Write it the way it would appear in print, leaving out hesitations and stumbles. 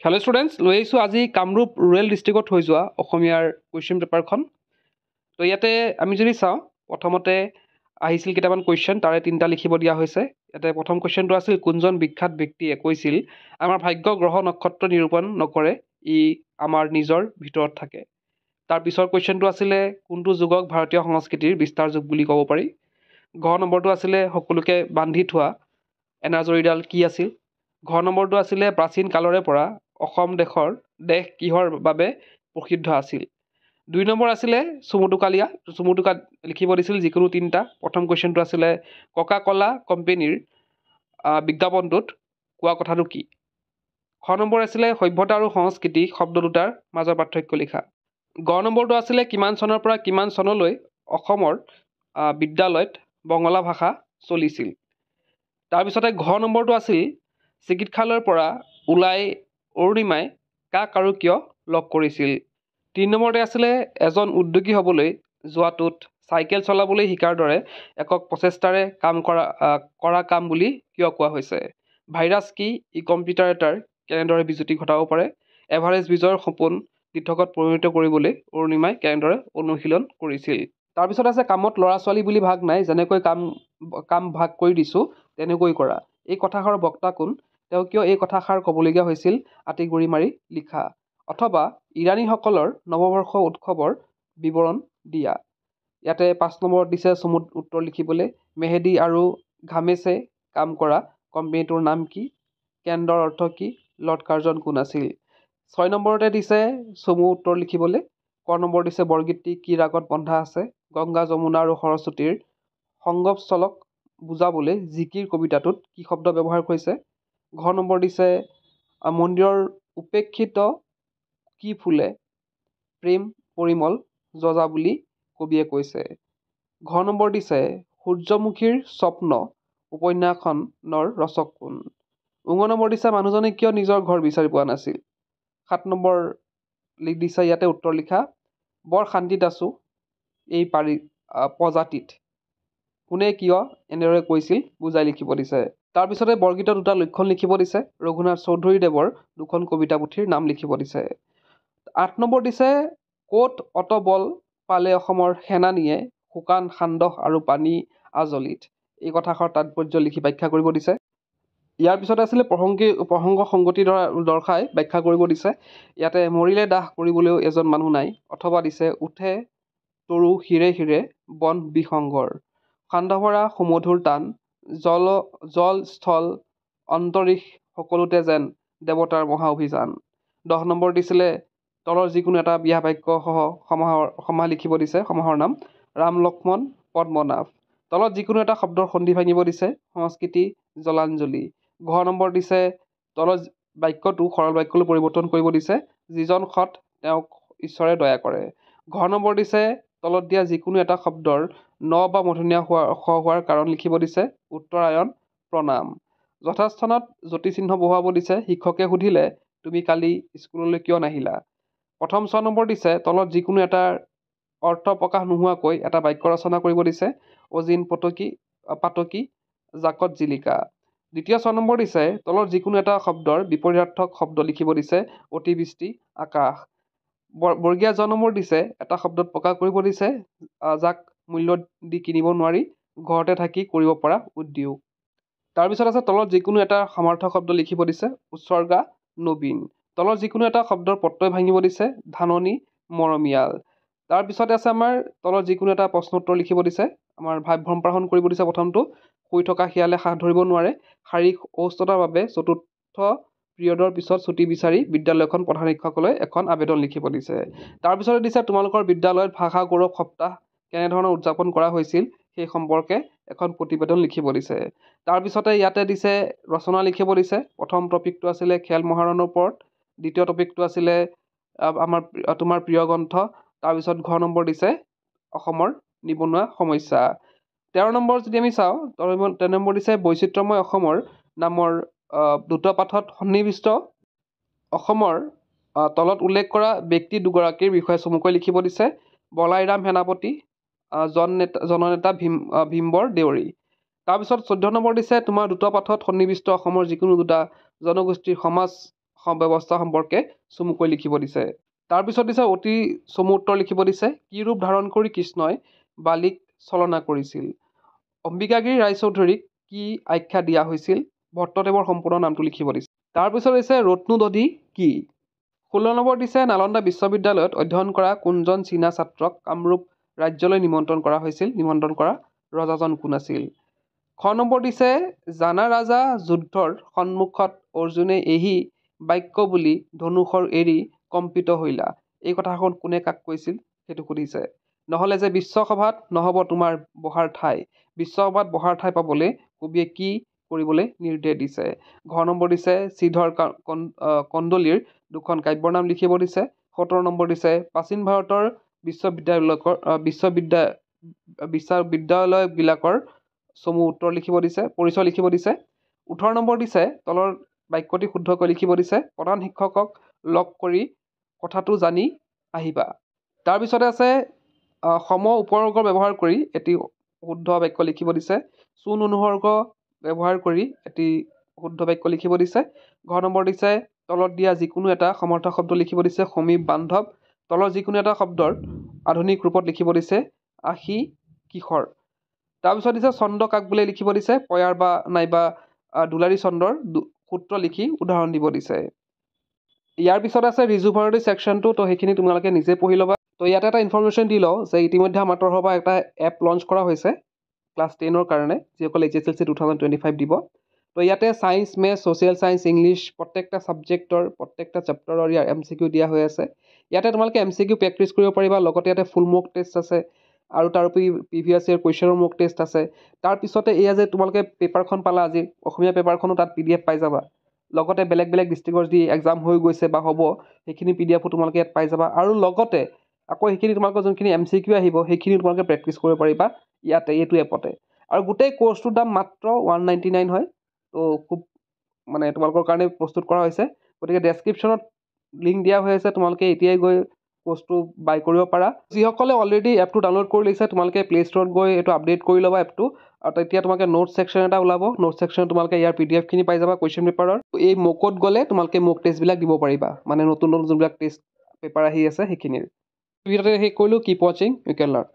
Hello' students, লৈ আহিছোঁ আজি কামৰূপ ৰুৰেল ডিষ্ট্ৰিক্টত হৈ যোৱা অসমীয়াৰ কুৱেশ্যন পেপাৰখন। তো ইয়াতে আমি যদি চাওঁ, প্ৰথমতে আহিছিল কেইটামান কুৱেশ্যন, তাৰে 3টা লিখিব দিয়া হৈছে। ইয়াতে প্ৰথম কুৱেশ্যনটো আছিল, কোনজন বিখ্যাত ব্যক্তিয়ে কৈছিল আমাৰ ভাগ্য গ্ৰহ নক্ষত্ৰ নিৰূপণ নকৰে, ই আমাৰ নিজৰ ভিতৰত থাকে। তাৰ পিছৰ কুৱেশ্যনটো আছিলে, কোনটো যুগক ভাৰতীয় সংস্কৃতিৰ বিস্তাৰ যুগ বুলি ক'ব পাৰি। ঘ নম্বৰটো আছিলে, সকলোকে বান্ধি থোৱা এনাজৰীডাল কি আছিল। ঘ নম্বৰটো আছিলে, প্ৰাচীন কালৰে পৰা অসম দেশ কিহৰ বাবে প্ৰসিদ্ধ আছিল। 2 নম্বৰ আছিলে, চুমুটুকালিয়া লিখিব দিছিল যিকোনো 3টা। প্ৰথম কুৱেশ্যনটো আছিলে, ককা কলা কোম্পেনীৰ বিজ্ঞাপনটোত কোৱা কথাটো কি। খ নম্বৰ আছিলে, সভ্যতা আৰু সংস্কৃতি শব্দ দুটাৰ মাজৰ পাৰ্থক্য লিখা। গ নম্বৰটো আছিলে, কিমান চনৰ পৰা কিমান চনলৈ অসমৰ বিদ্যালয়ত বঙলা ভাষা চলিছিল। তাৰপিছতে ঘ নম্বৰটো আছিল, চিকিৎসালয়ৰ পৰা ওলাই অৰুণিমাই কাক আৰু কিয় লগ কৰিছিল। 3 নম্বৰতে আছিলে, এজন উদ্যোগী হ'বলৈ যোৱাটোত চাইকেল চলাবলৈ শিকাৰ দৰে একক প্ৰচেষ্টাৰে কৰা কাম বুলি কিয় কোৱা হৈছে। ভাইৰাছ কি, ই কম্পিউটাৰ এটাৰ কেনেদৰে বিজুতি ঘটাব পাৰে। এভাৰেষ্ট বিজয়ৰ সপোন দিঠকত পৰিণত কৰিবলৈ অৰুণিমাই কেনেদৰে অনুশীলন কৰিছিল। তাৰপিছত আছে, কামত ল'ৰা ছোৱালী বুলি ভাগ নাই, যেনেকৈ কাম ভাগ কৰি দিছোঁ তেনেকৈ কৰা। এই কথাষাৰৰ বক্তা কোন, তেওঁ কিয় এই কথাষাৰ ক'বলগীয়া হৈছিল, আঁতিগুৰি মাৰি লিখা। অথবা ইৰাণীসকলৰ নৱবৰ্ষ উৎসৱৰ বিৱৰণ দিয়া। ইয়াতে 5 নম্বৰত দিছে চমুত উত্তৰ লিখিবলৈ, মেহেদি আৰু ঘামেছে কাম কৰা কোম্পানীটোৰ নাম কি, কেন্দ্ৰৰ অৰ্থ কি, লৰ্ড কাৰ্জন কোন আছিল। 6 নম্বৰতে দিছে চমু উত্তৰ লিখিবলৈ। ক নম্বৰ দিছে, বৰগীতটি কি ৰাগত বন্ধা আছে। গংগা যমুনা আৰু সৰস্বতীৰ সংগমস্থলক বুজাবলৈ জিকিৰ কবিতাটোত কি শব্দ ব্যৱহাৰ কৰিছে। ঘ নম্বৰ দিছে, মন্দিৰৰ উপেক্ষিত কি ফুলে প্ৰেম পৰিমল যজা বুলি কবিয়ে কৈছে। ঘ নম্বৰ দিছে, সূৰ্যমুখীৰ স্বপ্ন উপন্যাসখনৰ ৰচক কোন। ঙ নম্বৰ দিছে, মানুহজনে কিয় নিজৰ ঘৰ বিচাৰি পোৱা নাছিল। 7 নম্বৰ দিছে ইয়াতে উত্তৰ লিখা, বৰ শান্তিত আছো এই প্ৰজাতিত কোনে কিয় এনেদৰে কৈছিল বুজাই লিখিব দিছে। তাৰপিছতে বৰগীতৰ 2টা লক্ষণ লিখিব দিছে। ৰঘুনাথ চৌধুৰীদেৱৰ 2খন কবিতা পুথিৰ নাম লিখিব দিছে। 8 নম্বৰ দিছে, ক'ত অত বল পালে অসমৰ সেনানীয়ে শুকান সান্দহ আৰু পানী আজলিত। এই কথাষাৰ তাৎপৰ্য লিখি ব্যাখ্যা কৰিব দিছে। ইয়াৰ পিছত আছিলে, প্ৰসংগ সংগতি দৰ্শাই ব্যাখ্যা কৰিব দিছে। ইয়াতে মৰিলে দাহ কৰিবলৈও এজন মানুহ নাই। অথবা দিছে, উঠে তৰু শিৰে শিৰে বন বিসংগৰ। সান্দহভৰা সুমধুৰ টান, জল স্থল অন্তৰীক্ষ সকলোতে যেন দেৱতাৰ মহা অভিযান। 10 নম্বৰ দিছিলে, তলৰ যিকোনো এটা বিয়া বাক্য সহ সমাহ লিখিব দিছে। সমাহৰ নাম ৰাম লক্ষ্মণ পদ্মনাভ। তলত যিকোনো এটা শব্দৰ সন্ধি ভাঙিব দিছে। সংস্কৃতি জলাঞ্জলি। ঘ নম্বৰ দিছে, তলত বাক্যটো সৰল বাক্যলৈ পৰিৱৰ্তন কৰিব দিছে। যিজন সৎ তেওঁক ঈশ্বৰে দয়া কৰে। ঘ নম্বৰ দিছে, তলত দিয়া যিকোনো এটা শব্দৰ ন বা মূৰ্ধন্য হোৱাৰ কাৰণ লিখিব দিছে। উত্তৰায়ণ প্ৰণাম। যথাস্থানত যতিচিহ্ন বহুৱাব দিছে। শিক্ষকে সুধিলে, তুমি কালি স্কুললৈ কিয় নাহিলা। প্ৰথম 6 নম্বৰ দিছে, তলত যিকোনো এটাৰ অৰ্থ প্ৰকাশ নোহোৱাকৈ এটা বাক্য ৰচনা কৰিব দিছে। অজিন পাতকী জাকত জিলিকা। দ্বিতীয় 6 নম্বৰ দিছে, তলত যিকোনো এটা শব্দৰ বিপৰীতাৰ্থক শব্দ লিখিব দিছে। অতিবৃষ্টি আকাশ। বৰ্গীয়া জ নম্বৰ দিছে, এটা শব্দত প্ৰকাশ কৰিব দিছে যাক মূল্য দি কিনিব নোৱাৰি, ঘৰতে থাকি কৰিব পৰা উদ্যোগ। তাৰপিছত আছে, তলত যিকোনো এটা সমাৰ্থক শব্দ লিখিব দিছে। উৎসৰ্গা নবীন। তলত যিকোনো এটা শব্দৰ প্ৰত্যয় ভাঙিব দিছে। ধাননি মৰমীয়াল। তাৰপিছতে আছে আমাৰ, তলত যিকোনো এটা প্ৰশ্ন উত্তৰ লিখিব দিছে। আমাৰ ভাৱ সম্প্ৰসাৰণ কৰিব দিছে। প্ৰথমটো, শুই থকা শিয়ালে সাহ ধৰিব নোৱাৰে। শাৰীৰিক অসুস্থতাৰ বাবে 4ৰ্থ পিৰিয়ডৰ পিছত ছুটি বিচাৰি বিদ্যালয়খন প্ৰধান শিক্ষকলৈ এখন আবেদন লিখিব দিছে। তাৰপিছতে দিছে, তোমালোকৰ বিদ্যালয়ত ভাষা গৌৰৱ সপ্তাহ কেনেধৰণৰ উদযাপন কৰা হৈছিল সেই সম্পৰ্কে এখন প্ৰতিবেদন লিখিব দিছে। তাৰপিছতে ইয়াতে দিছে, ৰচনা লিখিব দিছে। প্ৰথম টপিকটো আছিলে খেল মহাৰণৰ ওপৰত। দ্বিতীয় টপিকটো আছিলে তোমাৰ প্ৰিয় গ্ৰন্থ। তাৰপিছত ঘ নম্বৰ দিছে, অসমৰ নিবনুৱা সমস্যা। 13 নম্বৰ যদি আমি চাওঁ, 13 নম্বৰ দিছে, বৈচিত্ৰ্যময় অসমৰ নামৰ দ্ৰুত পাঠত সন্নিৱিষ্ট অসমৰ তলত উল্লেখ কৰা ব্যক্তি দুগৰাকীৰ বিষয়ে চমুকৈ লিখিব দিছে। বলাইৰাম সেনাপতি, জননেতা ভীমবৰ দেউৰী। তাৰপিছত 14 নম্বৰ দিছে, তোমাৰ দ্ৰুত পাঠত সন্নিৱিষ্ট অসমৰ যিকোনো 2টা জনগোষ্ঠীৰ ব্যৱস্থা সম্পৰ্কে চমুকৈ লিখিব দিছে। তাৰপিছত দিছে অতি চমু উত্তৰ লিখিব দিছে। কি ৰূপ ধাৰণ কৰি কৃষ্ণই বালিক ছলনা কৰিছিল? অম্বিকাগিৰি ৰায়চৌধুৰীক কি আখ্যা দিয়া হৈছিল? ভট্টদেৱৰ সম্পূৰ্ণ নামটো লিখিব দিছে। তাৰপিছত দিছে ৰত্নো দধি কি? 16 নম্বৰ দিছে নালন্দা বিশ্ববিদ্যালয়ত অধ্যয়ন কৰা কোনজন চীনা ছাত্ৰক কামৰূপ ৰাজ্যলৈ নিমন্ত্ৰণ কৰা হৈছিল? নিমন্ত্ৰণ কৰা ৰজাজন কোন আছিল? খ নম্বৰ দিছে জানা ৰাজা যুদ্ধৰ সন্মুখত অৰ্জুনে এহি বাক্য বুলি ধনুষৰ এৰি কম্পিত হৈলা। এই কথাষাৰ কোনে কাক কৈছিল সেইটো সুধিছে। নহ'লে যে বিশ্বসভাত নহ'ব তোমাৰ বহাৰ ঠাই। বিশ্বসভাত বহাৰ ঠাই পাবলৈ কবিয়ে কি কৰিবলৈ নিৰ্দেশ দিছে? ঘ নম্বৰ দিছে শ্ৰীধৰ কন্দলীৰ দুখন কাব্যৰ নাম লিখিব দিছে। 17 নম্বৰ দিছে প্ৰাচীন ভাৰতৰ বিশ্ববিদ্যালয়বিলাকৰ চমু উত্তৰ লিখিব দিছে, পৰিচয় লিখিব দিছে। 18 নম্বৰ দিছে তলৰ বাক্যটি শুদ্ধকৈ লিখিব দিছে। প্ৰধান শিক্ষকক লগ কৰি কথাটো জানি আহিবা। তাৰপিছতে আছে সম উপসৰ্গ ব্যৱহাৰ কৰি এটি শুদ্ধ বাক্য লিখিব দিছে। চোন অনুসৰ্গ ব্যৱহাৰ কৰি এটি শুদ্ধ বাক্য লিখিব দিছে। ঘ নম্বৰ দিছে তলত দিয়া যিকোনো এটা সমৰ্থক শব্দ লিখিব দিছে। সমীপ, বান্ধৱ। তলৰ যিকোনো এটা শব্দৰ আধুনিক ৰূপত লিখিব দিছে। আশী, কিশোৰ। তাৰপিছত দিছে ছন্দ কাক বোলে লিখিব দিছে। পয়াৰ বা নাইবা দুলাৰী ছন্দৰ সূত্ৰ লিখি উদাহৰণ দিব দিছে। ইয়াৰ পিছত আছে ৰিজু ভাৰতী ছেকশ্যনটো, তো সেইখিনি তোমালোকে নিজে পঢ়ি ল'বা। তো ইয়াতে এটা ইনফৰমেশ্যন দি লওঁ যে ইতিমধ্যে আমাৰ তৰফৰ পৰা এটা এপ লঞ্চ কৰা হৈছে ক্লাছ 10ৰ কাৰণে, যিসকলে HSLC 2025 দিব। তো ইয়াতে science, maths, social science, English প্ৰত্যেকটা ছাবজেক্টৰ প্ৰত্যেকটা চেপ্টাৰৰ ইয়াৰ MCQ দিয়া হৈ আছে। ইয়াতে তোমালোকে MCQ প্ৰেক্টিছ কৰিব পাৰিবা। লগতে ইয়াতে ফুল মক টেষ্ট আছে আৰু তাৰোপৰি প্ৰিভিয়াছ ইয়েৰ কুৱেশ্যনৰ মক টেষ্ট আছে। তাৰপিছতে এয়া যে তোমালোকে পেপাৰখন পালা আজি, অসমীয়া পেপাৰখনো তাত PDF পাই যাবা। লগতে বেলেগ বেলেগ ডিষ্ট্ৰিক্টৰ যি এক্সাম হৈ গৈছে বা হ'ব সেইখিনি PDF তোমালোকে ইয়াত পাই যাবা। আৰু লগতে আকৌ সেইখিনি তোমালোকৰ যোনখিনি MCQ আহিব সেইখিনি তোমালোকে প্ৰেক্টিছ কৰিব পাৰিবা ইয়াতে, এইটো এপতে। আৰু গোটেই কোৰ্চটোৰ দাম মাত্ৰ 199 হয়। তো খুব মানে তোমালোকৰ কাৰণে প্ৰস্তুত কৰা হৈছে। গতিকে ডেছক্ৰিপশ্যনত লিংক দিয়া হৈ আছে, তোমালোকে এতিয়াই গৈ কোৰ্চটো বাই কৰিব পাৰা। যিসকলে অলৰেডি এপটো ডাউনলোড কৰি লৈছে তোমালোকে প্লে ষ্ট'ৰত গৈ এইটো আপডেট কৰি ল'বা এপটো। আৰু তেতিয়া তোমালোকে নোট ছেকশ্যন এটা ওলাব। নোট ছেকশ্যনত তোমালোকে ইয়াৰ PDFখিনি পাই যাবা কুৱেশ্যন পেপাৰৰ। এই মকত গ'লে তোমালোকে মক টেষ্টবিলাক দিব পাৰিবা, মানে নতুন নতুন যোনবিলাক টেষ্ট পেপাৰ আহি আছে সেইখিনিৰ ভিতৰতে শেষ কৰিলোঁ। কিপ ৱাচিং, ইউ কেন লাৰ্ণ।